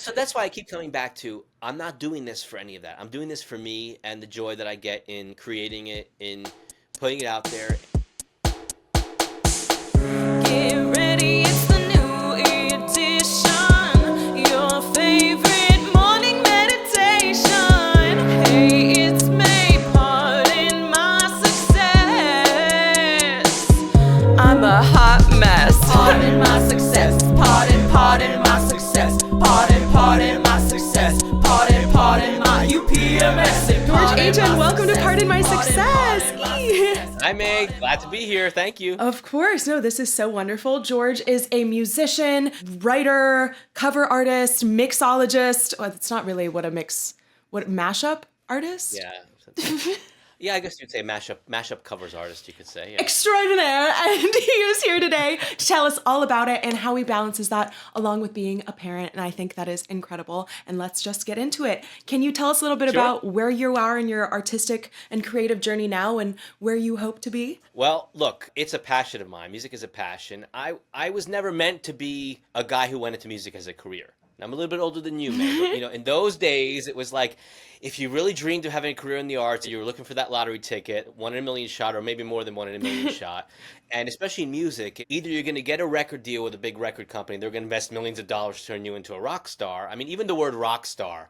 So that's why I keep coming back to I'm not doing this for any of that. I'm doing this for me and the joy that I get in creating it, in putting it out there. Get ready, it's the new edition. Your favorite morning meditation. Hey, it's me, pardon my success. I'm a hot mess. Pardon my success. Pardon my success. Pardon my success. Pardon my UPMS. George Ajjan, welcome to Pardon My Success. Hi, Meg. Glad to be here. Thank you. Of course. No, this is so wonderful. George is a musician, writer, cover artist, mixologist. Well, it's not really what mashup artist? Yeah. Yeah, I guess you'd say mashup covers artist, you could say. Yeah. Extraordinaire. And he is here today to tell us all about it and how he balances that along with being a parent. And I think that is incredible. And let's just get into it. Can you tell us a little bit Sure. about where you are in your artistic and creative journey now and where you hope to be? Well, look, it's a passion of mine. Music is a passion. I was never meant to be a guy who went into music as a career. I'm a little bit older than you, man. But, in those days, it was like if you really dreamed of having a career in the arts, you were looking for that lottery ticket, 1 in a million shot, or maybe more than 1 in a million shot. And especially in music, either you're going to get a record deal with a big record company, they're going to invest millions of dollars to turn you into a rock star. I mean, even the word rock star.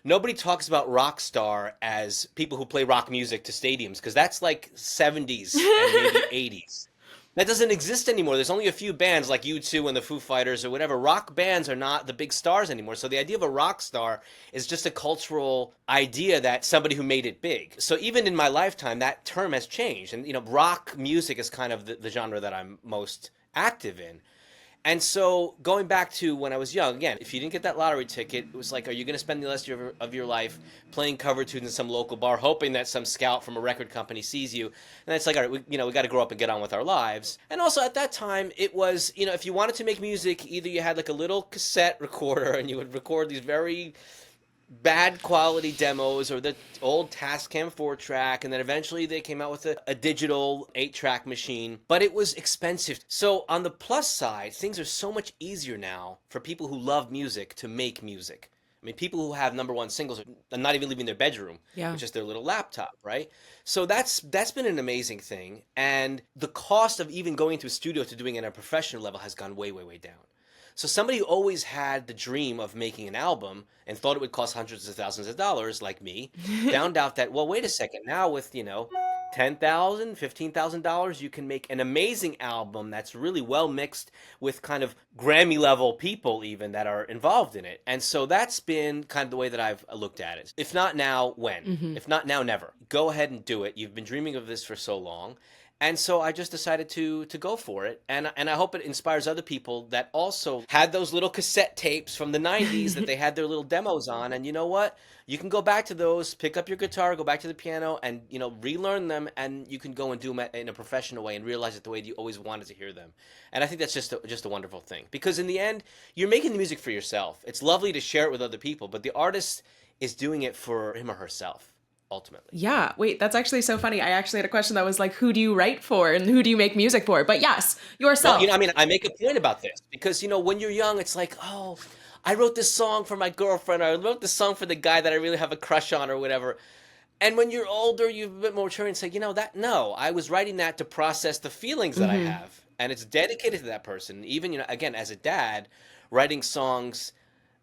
Nobody talks about rock star as people who play rock music to stadiums because that's like 70s and maybe 80s. That doesn't exist anymore. There's only a few bands like U2 and the Foo Fighters or whatever. Rock bands are not the big stars anymore. So the idea of a rock star is just a cultural idea that somebody who made it big. So even in my lifetime, that term has changed. And, rock music is kind of the genre that I'm most active in. And so going back to when I was young, again, if you didn't get that lottery ticket, it was like, are you going to spend the rest of your life playing cover tunes in some local bar, hoping that some scout from a record company sees you? And it's like, all right, we got to grow up and get on with our lives. And also at that time, it was, if you wanted to make music, either you had like a little cassette recorder and you would record these very bad quality demos or the old Tascam 4-track, and then eventually they came out with a digital 8-track machine, but it was expensive. So on the plus side, things are so much easier now for people who love music to make music. I mean, people who have number one singles are not even leaving their bedroom, Yeah. with just their little laptop, right? So that's been an amazing thing, and the cost of even going to a studio to doing it at a professional level has gone way, way, way down. So somebody who always had the dream of making an album and thought it would cost hundreds of thousands of dollars, like me, found out that, well, wait a second, now with, $10,000, $15,000, you can make an amazing album that's really well mixed with kind of Grammy level people even that are involved in it. And so that's been kind of the way that I've looked at it. If not now, when? If not now, never. Go ahead and do it. You've been dreaming of this for so long. And so I just decided to go for it. And I hope it inspires other people that also had those little cassette tapes from the 90s that they had their little demos on. And you know what? You can go back to those, pick up your guitar, go back to the piano and, relearn them. And you can go and do them in a professional way and realize it the way that you always wanted to hear them. And I think that's just a wonderful thing. Because in the end, you're making the music for yourself. It's lovely to share it with other people, but the artist is doing it for him or herself. Ultimately. Yeah, wait, that's actually so funny. I actually had a question that was like, who do you write for and who do you make music for? But yes, yourself. Well, I make a point about this because, when you're young, it's like, oh, I wrote this song for my girlfriend, or I wrote this song for the guy that I really have a crush on or whatever. And when you're older, you're a bit more mature and say, no, I was writing that to process the feelings that I have. And it's dedicated to that person. Even, again, as a dad, writing songs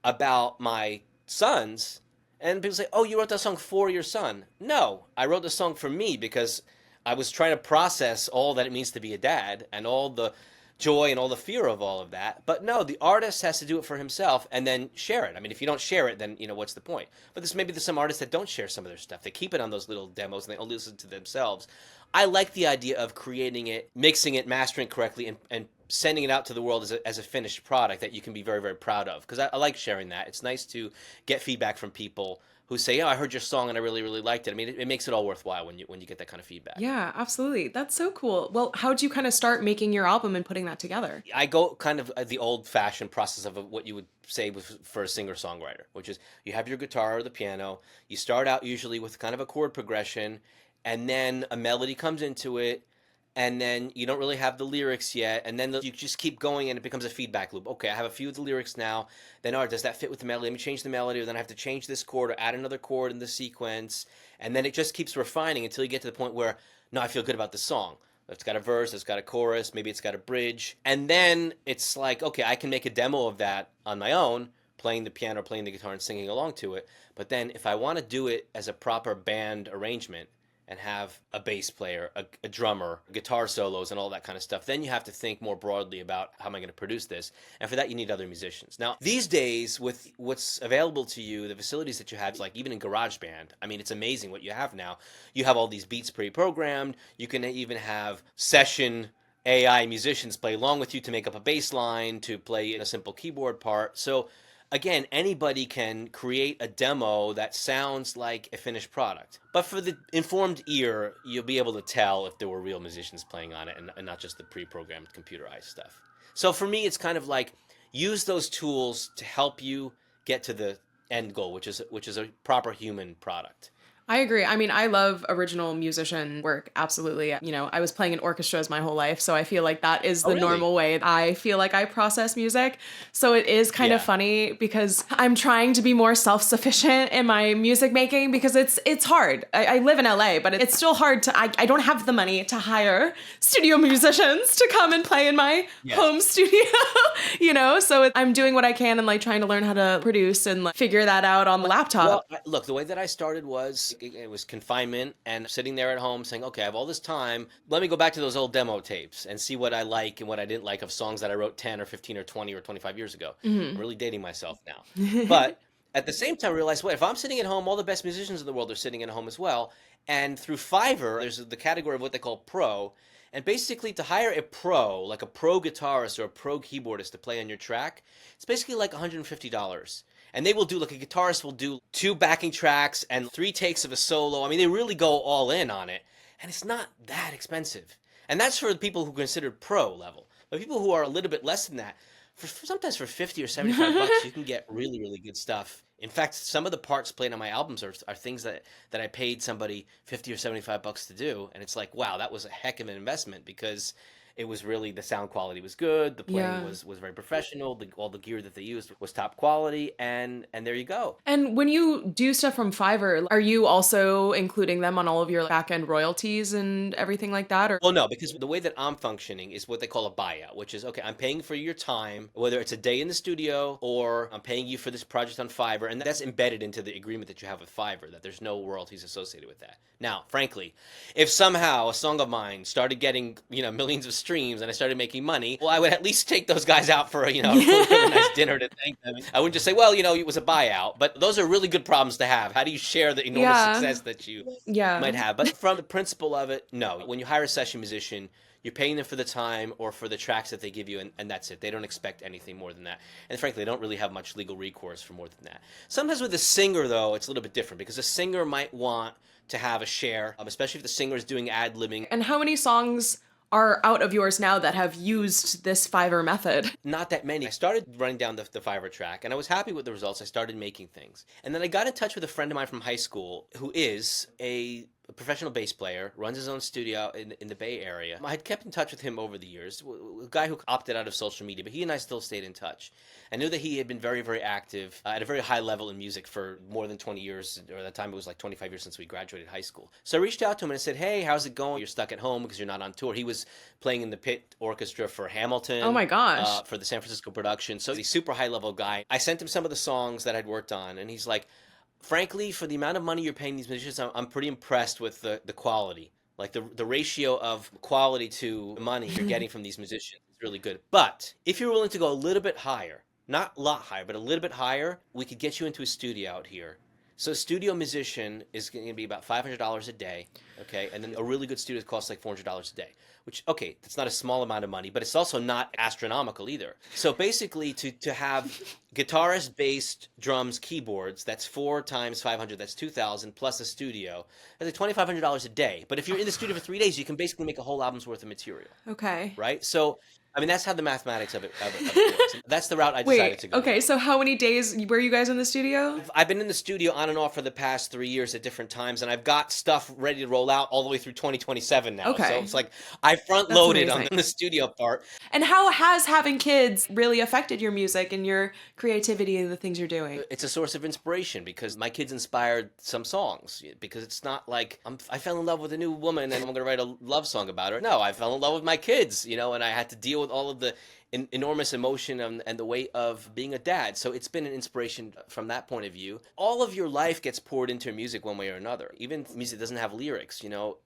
about my sons. And people say, oh, you wrote that song for your son. No, I wrote the song for me because I was trying to process all that it means to be a dad and all the joy and all the fear of all of that. But no, the artist has to do it for himself and then share it. I mean, if you don't share it, then, what's the point? But maybe there's some artists that don't share some of their stuff. They keep it on those little demos and they only listen to themselves. I like the idea of creating it, mixing it, mastering it correctly, and sending it out to the world as a finished product that you can be very, very proud of. Because I like sharing that. It's nice to get feedback from people who say, I heard your song and I really, really liked it. I mean, it makes it all worthwhile when you get that kind of feedback. Yeah, absolutely. That's so cool. Well, how'd you kind of start making your album and putting that together? I go kind of the old-fashioned process of what you would say for a singer-songwriter, which is you have your guitar or the piano. You start out usually with kind of a chord progression, and then a melody comes into it, and then you don't really have the lyrics yet, and then you just keep going and it becomes a feedback loop. Okay, I have a few of the lyrics now, then all right, does that fit with the melody? Let me change the melody, or then I have to change this chord or add another chord in the sequence, and then it just keeps refining until you get to the point where, no, I feel good about the song. It's got a verse, it's got a chorus, maybe it's got a bridge, and then it's like, okay, I can make a demo of that on my own, playing the piano, playing the guitar, and singing along to it. But then if I want to do it as a proper band arrangement and have a bass player, a drummer, guitar solos, and all that kind of stuff, then you have to think more broadly about how am I going to produce this. And for that, you need other musicians. Now, these days, with what's available to you, the facilities that you have, like even in GarageBand, I mean, it's amazing what you have now. You have all these beats pre-programmed. You can even have session AI musicians play along with you to make up a bass line, to play a simple keyboard part. So again, anybody can create a demo that sounds like a finished product. But for the informed ear, you'll be able to tell if there were real musicians playing on it and not just the pre-programmed computerized stuff. So for me, it's kind of like use those tools to help you get to the end goal, which is a proper human product. I agree. I mean, I love original musician work. Absolutely. You know, I was playing in orchestras my whole life, so I feel like that is Oh, the really? normal way I feel like I process music. So it is kind of Yeah. funny because I'm trying to be more self-sufficient in my music making because it's hard. I live in LA, but it's still hard to, I don't have the money to hire studio musicians to come and play in my Yes. home studio, you know? So I'm doing what I can and like trying to learn how to produce and like, figure that out on the laptop. Well, look, the way that I started was it was confinement and sitting there at home saying, okay, I have all this time. Let me go back to those old demo tapes and see what I like and what I didn't like of songs that I wrote 10 or 15 or 20 or 25 years ago. I'm really dating myself now. But at the same time, I realized, wait, if I'm sitting at home, all the best musicians in the world are sitting at home as well. And through Fiverr, there's the category of what they call pro. And basically, to hire a pro, like a pro guitarist or a pro keyboardist to play on your track, it's basically like $150. And they will do, like a guitarist will do 2 backing tracks and 3 takes of a solo. I mean, they really go all in on it. And it's not that expensive. And that's for the people who are considered pro level. But people who are a little bit less than that, sometimes for 50 or 75 bucks, you can get really, really good stuff. In fact, some of the parts played on my albums are things that I paid somebody 50 or 75 bucks to do. And it's like, wow, that was a heck of an investment because it was really, the sound quality was good, the playing Yeah. was very professional, all the gear that they used was top quality, and there you go. And when you do stuff from Fiverr, are you also including them on all of your back end royalties and everything like that? Or Well, no, because the way that I'm functioning is what they call a buyout, which is, okay, I'm paying for your time, whether it's a day in the studio or I'm paying you for this project on Fiverr, and that's embedded into the agreement that you have with Fiverr, that there's no royalties associated with that. Now, frankly, if somehow a song of mine started getting, millions of streams and I started making money, well, I would at least take those guys out for, a really nice dinner to thank them. I wouldn't just say, well, it was a buyout, but those are really good problems to have. How do you share the enormous Yeah. success that you yeah. might have? But from the principle of it, no. When you hire a session musician, you're paying them for the time or for the tracks that they give you, and that's it. They don't expect anything more than that. And frankly, they don't really have much legal recourse for more than that. Sometimes with a singer, though, it's a little bit different because a singer might want to have a share, especially if the singer is doing ad-libbing. And how many songs are out of yours now that have used this Fiverr method? Not that many. I started running down the Fiverr track, and I was happy with the results. I started making things. And then I got in touch with a friend of mine from high school who is a professional bass player, runs his own studio in the Bay Area. I had kept in touch with him over the years, a guy who opted out of social media, but he and I still stayed in touch. I knew that he had been very, very active at a very high level in music for more than 20 years, or at that time it was like 25 years since we graduated high school. So I reached out to him and I said, hey, how's it going? You're stuck at home because you're not on tour. He was playing in the pit orchestra for Hamilton. Oh my gosh. For the San Francisco production. So he's a super high level guy. I sent him some of the songs that I'd worked on, and he's like, frankly, for the amount of money you're paying these musicians, I'm pretty impressed with the quality. Like the ratio of quality to money you're getting from these musicians is really good. But if you're willing to go a little bit higher, not a lot higher, but a little bit higher, we could get you into a studio out here. So a studio musician is going to be about $500 a day, okay? And then a really good studio costs like $400 a day, which, okay, that's not a small amount of money, but it's also not astronomical either. So basically, to have guitarist, bass, drums, keyboards, that's 4 times 500, that's 2,000, plus a studio, that's like $2,500 a day. But if you're in the studio for 3 days, you can basically make a whole album's worth of material, Okay. right? So I mean, that's how the mathematics of it works. That's the route I decided Wait, to go okay, down. so how many days were you guys in the studio? I've been in the studio on and off for the past 3 years at different times, and I've got stuff ready to roll out all the way through 2027 now. So Okay, it's like I front that's loaded on amazing. the studio part. And how has having kids really affected your music and your creativity and the things you're doing? It's a source of inspiration because my kids inspired some songs. Because it's not like I fell in love with a new woman and I'm going to write a love song about her. No, I fell in love with my kids, and I had to deal with all of the enormous emotion and the weight of being a dad. So it's been an inspiration from that point of view. All of your life gets poured into music one way or another. Even music doesn't have lyrics.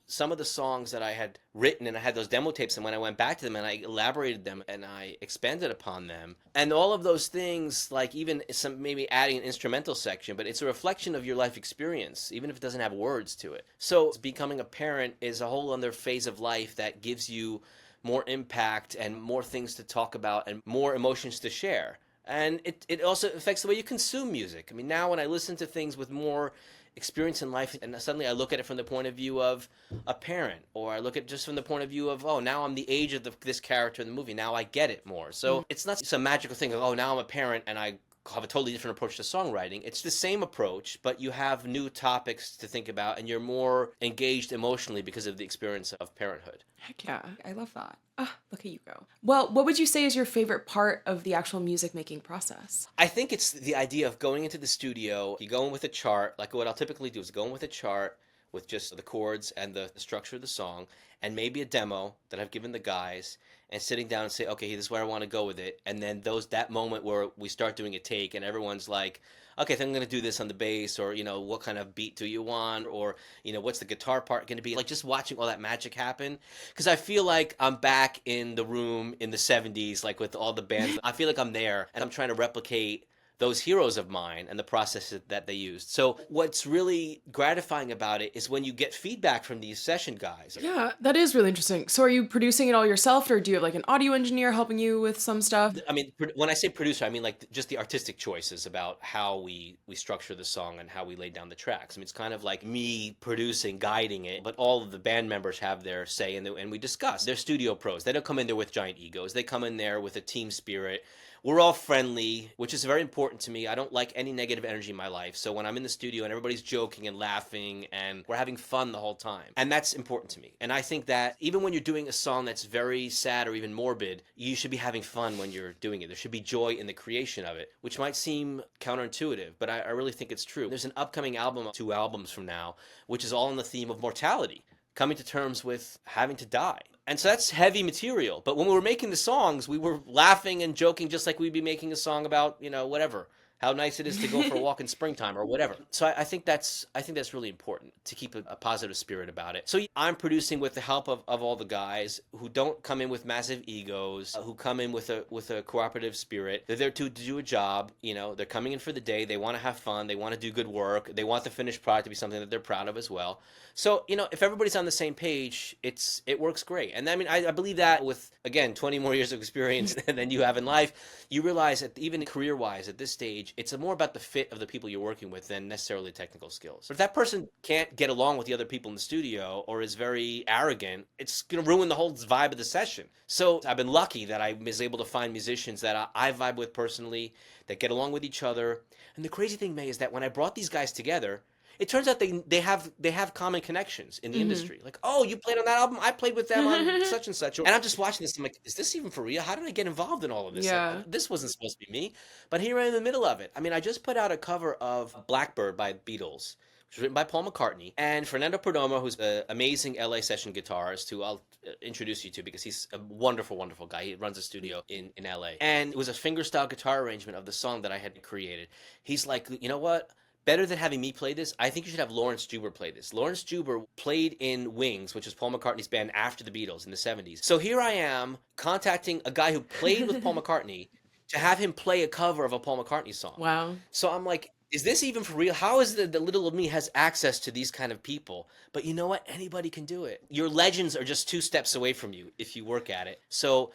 Some of the songs that I had written, and I had those demo tapes, and when I went back to them and I elaborated them and I expanded upon them, and all of those things, like even some maybe adding an instrumental section, but it's a reflection of your life experience, even if it doesn't have words to it. So becoming a parent is a whole other phase of life that gives you more impact and more things to talk about and more emotions to share. And it also affects the way you consume music. I mean, now when I listen to things with more experience in life, and suddenly I look at it from the point of view of a parent, or I look at it just from the point of view of, oh, now I'm the age of this character in the movie. Now I get it more. So it's not some magical thing of, oh, now I'm a parent and I have a totally different approach to songwriting. It's the same approach, but you have new topics to think about and you're more engaged emotionally because of the experience of parenthood. Heck yeah, I love that. Ah, look at you go. Well, what would you say is your favorite part of the actual music making process? I think it's the idea of going into the studio, you go in with a chart, like what I'll typically do is go in with a chart with just the chords and the structure of the song, and maybe a demo that I've given the guys, and sitting down and say, okay, this is where I want to go with it. And then that moment where we start doing a take and everyone's like, okay, I think I'm going to do this on the bass, or, what kind of beat do you want? Or, what's the guitar part going to be? Like just watching all that magic happen. Because I feel like I'm back in the room in the 70s, like with all the bands. I feel like I'm there and I'm trying to replicate those heroes of mine and the processes that they used. So what's really gratifying about it is when you get feedback from these session guys. Yeah, that is really interesting. So are you producing it all yourself, or do you have like an audio engineer helping you with some stuff? I mean, when I say producer, I mean like just the artistic choices about how we structure the song and how we lay down the tracks. I mean, it's kind of like me producing, guiding it, but all of the band members have their say, and we discuss. They're studio pros. They don't come in there with giant egos. They come in there with a team spirit. We're all friendly, which is very important to me. I don't like any negative energy in my life. So when I'm in the studio and everybody's joking and laughing and we're having fun the whole time, and that's important to me. And I think that even when you're doing a song that's very sad or even morbid, you should be having fun when you're doing it. There should be joy in the creation of it, which might seem counterintuitive, but I really think it's true. There's an upcoming album, 2 albums from now, which is all on the theme of mortality, coming to terms with having to die. And so that's heavy material. But when we were making the songs, we were laughing and joking just like we'd be making a song about, whatever. How nice it is to go for a walk in springtime or whatever. So I think that's really important to keep a positive spirit about it. So I'm producing with the help of all the guys who don't come in with massive egos, who come in with a cooperative spirit. They're there to do a job. They're coming in for the day. They want to have fun. They want to do good work. They want the finished product to be something that they're proud of as well. So, if everybody's on the same page, it works great. And I mean, I believe that with, again, 20 more years of experience than you have in life, you realize that even career-wise at this stage, it's more about the fit of the people you're working with than necessarily technical skills. But if that person can't get along with the other people in the studio or is very arrogant, it's going to ruin the whole vibe of the session. So I've been lucky that I was able to find musicians that I vibe with personally, that get along with each other. And the crazy thing, May, is that when I brought these guys together, it turns out they have common connections in the industry. Like, oh, you played on that album? I played with them on such and such. And I'm just watching this. I'm like, is this even for real? How did I get involved in all of this? Yeah. Like, this wasn't supposed to be me. But here I am in the middle of it. I mean, I just put out a cover of Blackbird by Beatles, which was written by Paul McCartney. And Fernando Perdomo, who's an amazing LA session guitarist, who I'll introduce you to because he's a wonderful, wonderful guy. He runs a studio in LA. And it was a fingerstyle guitar arrangement of the song that I had created. He's like, you know what? Better than having me play this, I think you should have Lawrence Juber play this. Lawrence Juber played in Wings, which is Paul McCartney's band after the Beatles in the 70s. So here I am contacting a guy who played with Paul McCartney to have him play a cover of a Paul McCartney song. Wow. So I'm like, is this even for real? How is it that little of me has access to these kind of people? But you know what? Anybody can do it. Your legends are just 2 steps away from you if you work at it. So,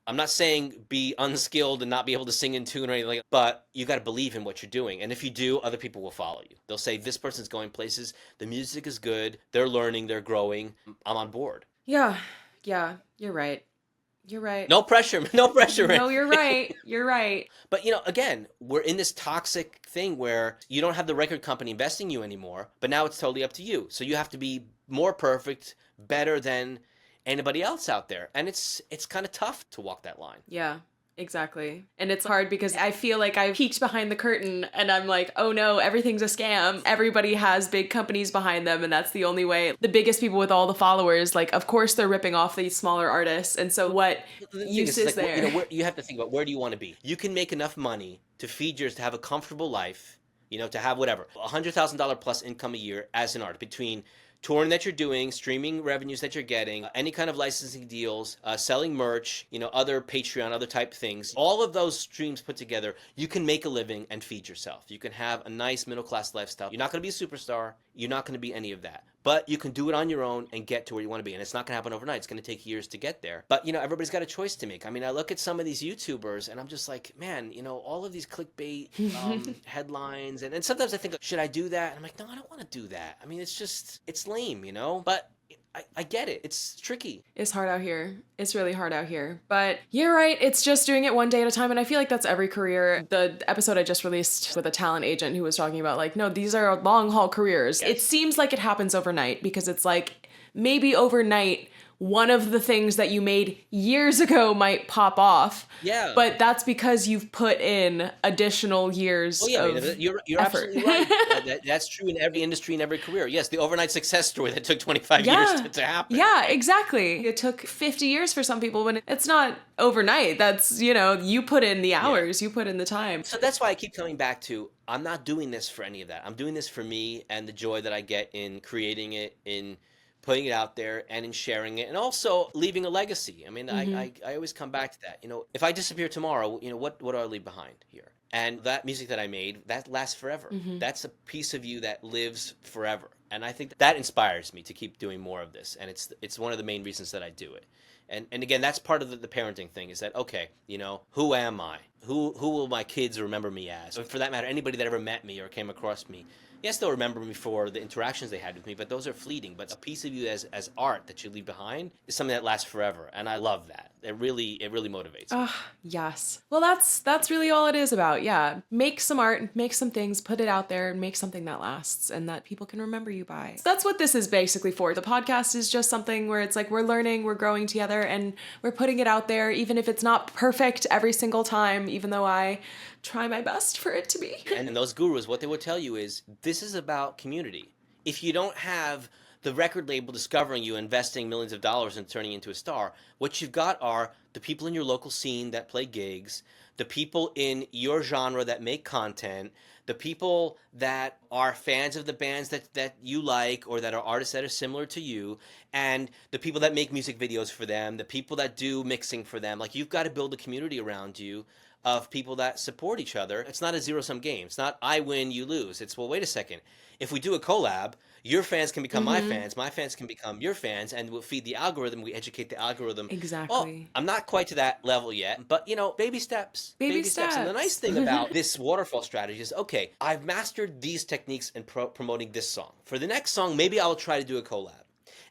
I'm not saying be unskilled and not be able to sing in tune or anything like that, but you got to believe in what you're doing. And if you do, other people will follow you. They'll say, this person's going places. The music is good. They're learning. They're growing. I'm on board. Yeah, you're right. You're right. No pressure, no pressure. No, you're right. You're right. But again, we're in this toxic thing where you don't have the record company investing you anymore, but now it's totally up to you. So you have to be more perfect, better than anybody else out there. And it's kind of tough to walk that line. Yeah. Exactly. And it's hard because I feel like I've peeked behind the curtain and I'm like, oh no, everything's a scam. Everybody has big companies behind them and that's the only way. The biggest people with all the followers, like, of course they're ripping off these smaller artists. And so what use is there? You have to think about, where do you want to be? You can make enough money to feed yours, to have a comfortable life, to have whatever, $100,000 plus income a year as an artist, between touring that you're doing, streaming revenues that you're getting, any kind of licensing deals, selling merch, other Patreon, other type things. All of those streams put together, you can make a living and feed yourself. You can have a nice middle-class lifestyle. You're not going to be a superstar. You're not going to be any of that. But you can do it on your own and get to where you want to be. And it's not going to happen overnight. It's going to take years to get there. But, everybody's got a choice to make. I mean, I look at some of these YouTubers and I'm just like, man, all of these clickbait headlines. And sometimes I think, should I do that? And I'm like, no, I don't want to do that. I mean, it's lame, But I get it. It's tricky. It's hard out here. It's really hard out here. But you're right. It's just doing it one day at a time. And I feel like that's every career. The episode I just released with a talent agent who was talking about, like, no, these are long haul careers. Yes. It seems like it happens overnight because it's like maybe overnight one of the things that you made years ago might pop off. Yeah. But that's because you've put in additional years of you're effort. Absolutely right. That's true in every industry, in every career. Yes, the overnight success story that took 25 years to happen. Yeah, exactly. It took 50 years for some people when it's not overnight. That's, you put in the hours, you put in the time. So that's why I keep coming back to, I'm not doing this for any of that. I'm doing this for me and the joy that I get in creating it, in putting it out there, and in sharing it, and also leaving a legacy. I mean, I always come back to that. If I disappear tomorrow, what do I leave behind here? And that music that I made, that lasts forever. That's a piece of you that lives forever. And I think that inspires me to keep doing more of this. And it's one of the main reasons that I do it. And again, that's part of the parenting thing, is that, okay, who am I? Who will my kids remember me as? Or for that matter, anybody that ever met me or came across me, yes, they'll remember me for the interactions they had with me, but those are fleeting. But a piece of you as art that you leave behind is something that lasts forever. And I love that. It really motivates me. Yes. Well, that's really all it is about. Yeah. Make some art, make some things, put it out there, and make something that lasts and that people can remember you by. So that's what this is basically for. The podcast is just something where it's like we're learning, we're growing together, and we're putting it out there, even if it's not perfect every single time, even though I try my best for it to be. And those gurus, what they would tell you is, this is about community. If you don't have the record label discovering you, investing millions of dollars and turning you into a star, what you've got are the people in your local scene that play gigs, the people in your genre that make content, the people that are fans of the bands that you like, or that are artists that are similar to you, and the people that make music videos for them, the people that do mixing for them. Like, you've got to build a community around you of people that support each other. It's not a zero-sum game. It's not I win, you lose. It's, well, wait a second. If we do a collab, your fans can become my fans can become your fans, and we'll feed the algorithm, we educate the algorithm. Exactly. Well, I'm not quite to that level yet, but, baby steps. Baby steps. And the nice thing about this waterfall strategy is, okay, I've mastered these techniques in promoting this song. For the next song, maybe I will try to do a collab.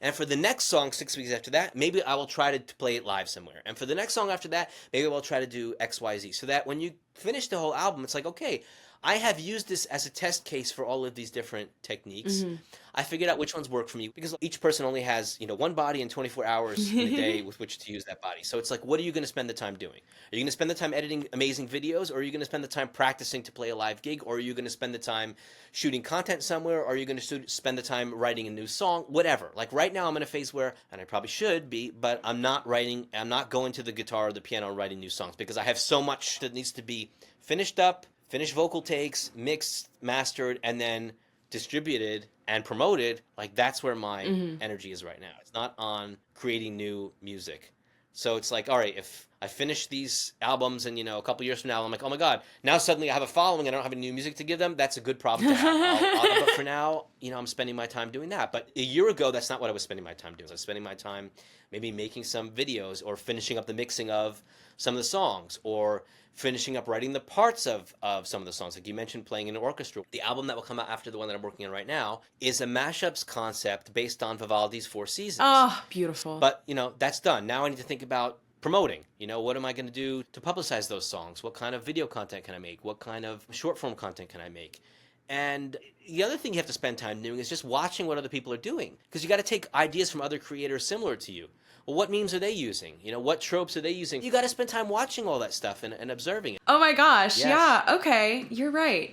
And for the next song, 6 weeks after that, maybe I will try to play it live somewhere. And for the next song after that, maybe I'll try to do X, Y, Z. So that when you finish the whole album, it's like, okay, I have used this as a test case for all of these different techniques. I figured out which ones work for me, because each person only has, one body and 24 hours in a day with which to use that body. So it's like, what are you going to spend the time doing? Are you going to spend the time editing amazing videos, or are you going to spend the time practicing to play a live gig, or are you going to spend the time shooting content somewhere, or are you going to spend the time writing a new song? Whatever. Like, right now I'm in a phase where, and I probably should be, but I'm not going to the guitar or the piano and writing new songs, because I have so much that needs to be finished up, finished vocal takes, mixed, mastered, and then distributed and promoted. Like, that's where my energy is right now. It's not on creating new music. So it's like, all right, if I finish these albums and, a couple years from now, I'm like, oh my God, now suddenly I have a following, I don't have any new music to give them. That's a good problem to have. But for now, I'm spending my time doing that. But a year ago, that's not what I was spending my time doing. I was spending my time maybe making some videos, or finishing up the mixing of some of the songs, or finishing up writing the parts of some of the songs. Like you mentioned, playing in an orchestra. The album that will come out after the one that I'm working on right now is a mashups concept based on Vivaldi's Four Seasons. Oh, beautiful. But, that's done. Now I need to think about promoting. What am I going to do to publicize those songs? What kind of video content can I make? What kind of short form content can I make? And the other thing you have to spend time doing is just watching what other people are doing, because you got to take ideas from other creators similar to you. Well, what memes are they using? What tropes are they using? You got to spend time watching all that stuff and observing it. Oh my gosh. Yes. Yeah. Okay. You're right.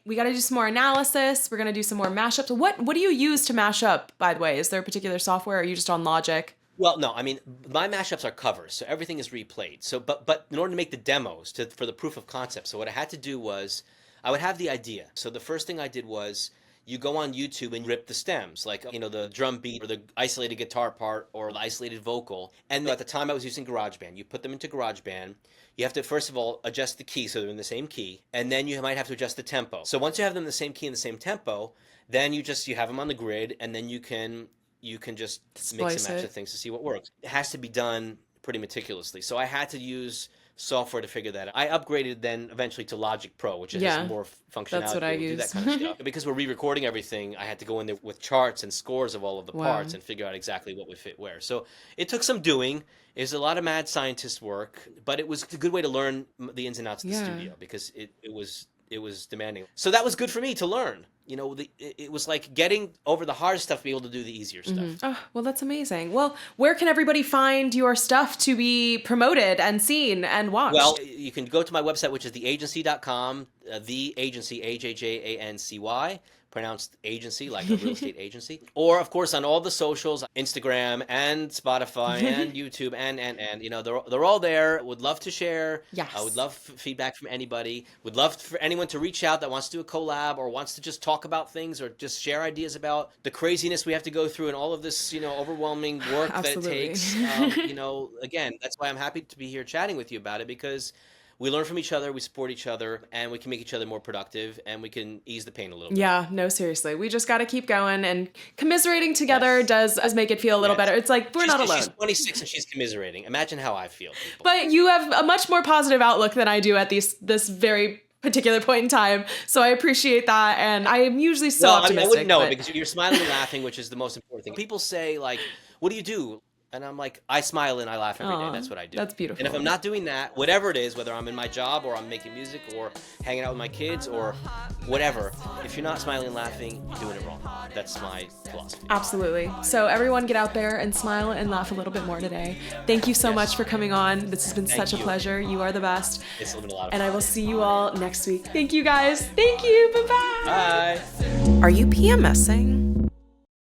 We got to do some more analysis. We're going to do some more mashups. What do you use to mash up, by the way? Is there a particular software, or are you just on Logic? Well, no, I mean, my mashups are covers, so everything is replayed. So, but in order to make the demos for the proof of concept, so what I had to do was I would have the idea. So the first thing I did was you go on YouTube and rip the stems, like, the drum beat or the isolated guitar part or the isolated vocal. And at the time I was using GarageBand. You put them into GarageBand. You have to, first of all, adjust the key so they're in the same key. And then you might have to adjust the tempo. So once you have them in the same key and the same tempo, then you have them on the grid, and then you can just mix and match the things to see what works. It has to be done pretty meticulously. So I had to use software to figure that out. I upgraded then eventually to Logic Pro, which has more functionality. That's what I use. Do that kind of stuff. Because we're re-recording everything, I had to go in there with charts and scores of all of the parts and figure out exactly what would fit where. So it took some doing. It was a lot of mad scientist work, but it was a good way to learn the ins and outs of the studio, because it was demanding. So that was good for me to learn. It was like getting over the hard stuff to be able to do the easier stuff. Oh, well, that's amazing. Well, where can everybody find your stuff to be promoted and seen and watched? Well, you can go to my website, which is theajjancy.com, the agency, AJJANCY, pronounced agency, like a real estate agency. Or, of course, on all the socials, Instagram and Spotify and YouTube and they're all there. Would love to share. Yes. I would love feedback from anybody. Would love for anyone to reach out that wants to do a collab or wants to just talk about things or just share ideas about the craziness we have to go through and all of this, overwhelming work that it takes. Again, that's why I'm happy to be here chatting with you about it, because we learn from each other, we support each other, and we can make each other more productive, and we can ease the pain a little bit. Yeah, no, seriously. We just got to keep going, and commiserating together does make it feel a little better. It's like we're not alone. She's 26 and she's commiserating. Imagine how I feel, people. But you have a much more positive outlook than I do at this very particular point in time. So I appreciate that, and I am usually so optimistic. I wouldn't know it, because you're smiling and laughing, which is the most important thing. People say, like, what do you do? And I'm like, I smile and I laugh every day. That's what I do. That's beautiful. And if I'm not doing that, whatever it is, whether I'm in my job or I'm making music or hanging out with my kids or whatever, if you're not smiling and laughing, you're doing it wrong. That's my philosophy. Absolutely. So everyone get out there and smile and laugh a little bit more today. Thank you so much for coming on. This has been such a pleasure. You are the best. It's been a lot of fun. And I will see you all next week. Thank you guys. Thank you. Bye-bye. Bye. Are you PMSing?